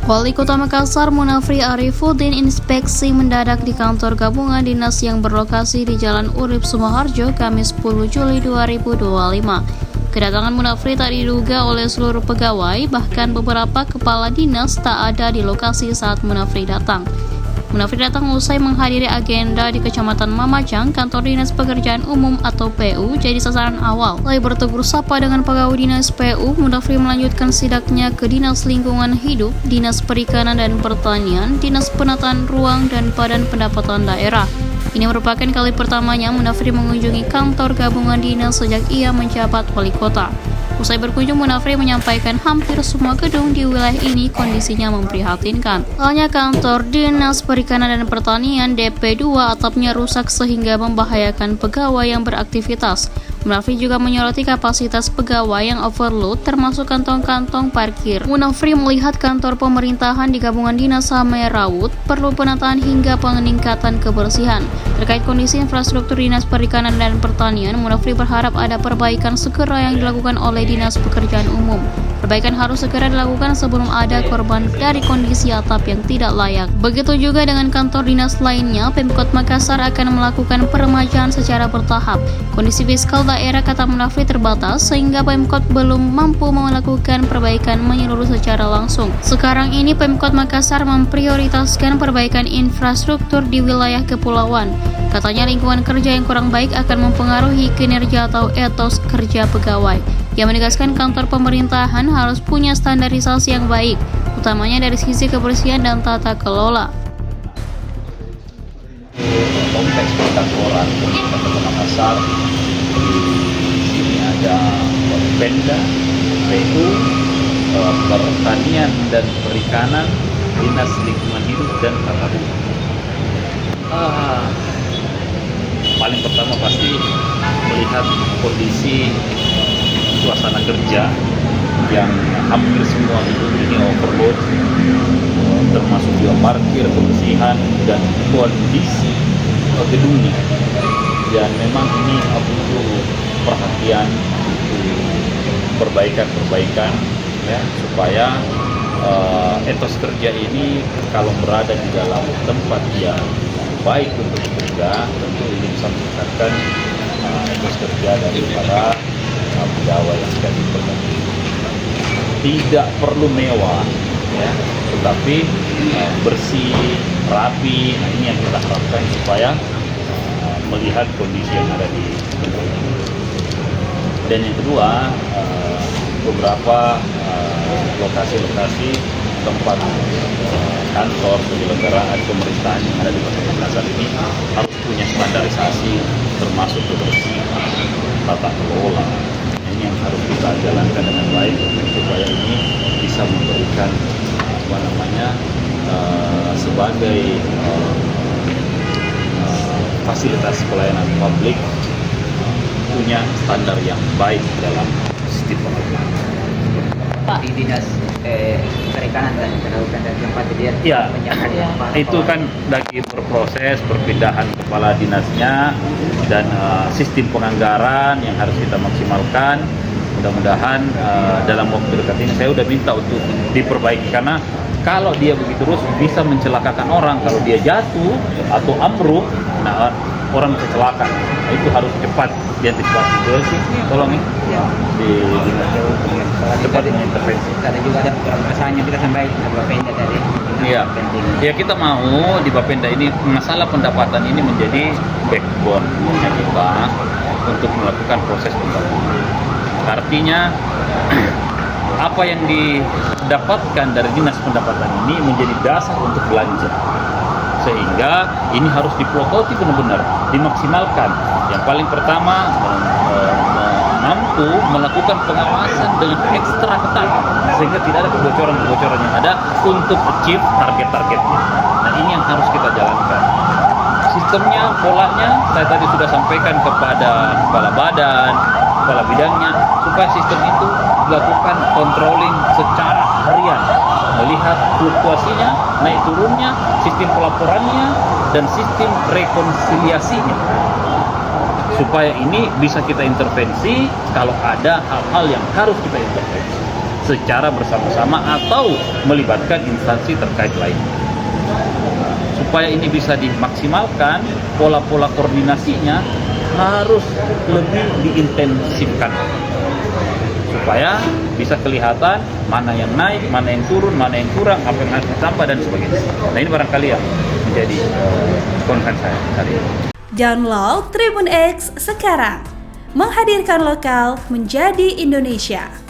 Wali Kota Makassar Munafri Arifuddin inspeksi mendadak di kantor gabungan dinas yang berlokasi di Jalan Urip Sumoharjo, Kamis 10 Juli 2025. Kedatangan Munafri tak diduga oleh seluruh pegawai, bahkan beberapa kepala dinas tak ada di lokasi saat Munafri datang. Munafri datang usai menghadiri agenda di Kecamatan Mamajang, kantor Dinas Pekerjaan Umum atau PU jadi sasaran awal. Setelah bertegur sapa dengan pegawai Dinas PU, Munafri melanjutkan sidaknya ke Dinas Lingkungan Hidup, Dinas Perikanan dan Pertanian, Dinas Penataan Ruang dan Badan Pendapatan Daerah. Ini merupakan kali pertamanya Munafri mengunjungi kantor gabungan dinas sejak ia menjabat wali kota. Usai berkunjung, Munafri menyampaikan hampir semua gedung di wilayah ini kondisinya memprihatinkan. Halnya kantor Dinas Perikanan dan Pertanian DP2 atapnya rusak sehingga membahayakan pegawai yang beraktivitas. Munafri juga menyoroti kapasitas pegawai yang overload termasuk kantong-kantong parkir. Munafri melihat kantor pemerintahan di gabungan dinas Samerawut perlu penataan hingga peningkatan kebersihan. Terkait kondisi infrastruktur Dinas Perikanan dan Pertanian, Munafri berharap ada perbaikan segera yang dilakukan oleh Dinas Pekerjaan Umum. Perbaikan harus segera dilakukan sebelum ada korban dari kondisi atap yang tidak layak. Begitu juga dengan kantor dinas lainnya, Pemkot Makassar akan melakukan peremajaan secara bertahap. Kondisi fiskal daerah, kata Munafri, terbatas sehingga Pemkot belum mampu melakukan perbaikan menyeluruh secara langsung. Sekarang ini Pemkot Makassar memprioritaskan perbaikan infrastruktur di wilayah kepulauan. Katanya lingkungan kerja yang kurang baik akan mempengaruhi kinerja atau etos kerja pegawai. Ia menegaskan kantor pemerintahan harus punya standarisasi yang baik, utamanya dari sisi kebersihan dan tata kelola. Kompleks perkantoran Kota Makassar, di sini ada Pemda, PU, Pertanian dan Perikanan, Dinas Lingkungan Hidup dan Tata Ruang. Paling pertama pasti melihat kondisi suasana kerja yang hampir semua gedung ini overload, termasuk juga parkir, kebersihan dan kondisi gedungnya. Dan memang ini butuh perhatian, butuh perbaikan ya, supaya etos kerja ini kalau berada di dalam tempat yang baik untuk bekerja, tentu ini bisa meningkatkan etos kerja daripada pegawai yang sudah diperlukan. Tidak perlu mewah, ya, tetapi bersih, rapi. Nah, ini yang kita harapkan supaya melihat kondisi yang ada di gedung ini. Dan yang kedua, beberapa lokasi-lokasi tempat kantor penyelenggaraan pemerintahan yang ada di Kota Makassar ini harus punya standarisasi, termasuk kebersihan, tata kelola. Ini yang harus kita jalankan dengan baik supaya ini bisa memberikan sebagai fasilitas pelayanan publik punya standar yang baik dalam sistem pemerintahan. Pak, di Dinas Perikanan dan Kelautan dan tempat dia itu kan lagi berproses perpindahan kepala dinasnya dan sistem penganggaran yang harus kita maksimalkan. Mudah-mudahan dalam waktu dekat ini saya sudah minta untuk diperbaiki, karena kalau dia begitu terus bisa mencelakakan orang. Kalau dia jatuh atau ambruk, nah orang bisa celaka. Nah, itu harus cepat diantisipasi. Betul sih, tolong nih cepat mengintervensi. Ada juga ada permasalahan yang kita sampaikan ke Bapenda tadi. Iya. Ya, kita mau di Bapenda ini masalah pendapatan ini menjadi backbone kita untuk melakukan proses pembangunan. Artinya apa yang didapatkan dari dinas pendapatan ini menjadi dasar untuk belanja, sehingga ini harus dipelototi benar-benar, dimaksimalkan. Yang paling pertama mampu melakukan pengawasan dengan ekstra ketat sehingga tidak ada kebocoran-kebocoran yang ada untuk achieve target-targetnya. Nah, ini yang harus kita jalankan. Sistemnya, polanya saya tadi sudah sampaikan kepada kepala badan, kepala bidangnya, supaya sistem itu dilakukan controlling secara harian, melihat fluktuasinya, naik turunnya, sistem pelaporannya, dan sistem rekonsiliasinya, supaya ini bisa kita intervensi kalau ada hal-hal yang harus kita intervensi. secara bersama-sama atau melibatkan instansi terkait lain. Supaya ini bisa dimaksimalkan, pola-pola koordinasinya harus lebih diintensifkan supaya bisa kelihatan mana yang naik, mana yang turun, mana yang kurang, apa yang harus ditambah dan sebagainya. Nah ini barangkali yang menjadi concern saya hari ini. Download Tribun X sekarang, menghadirkan lokal menjadi Indonesia.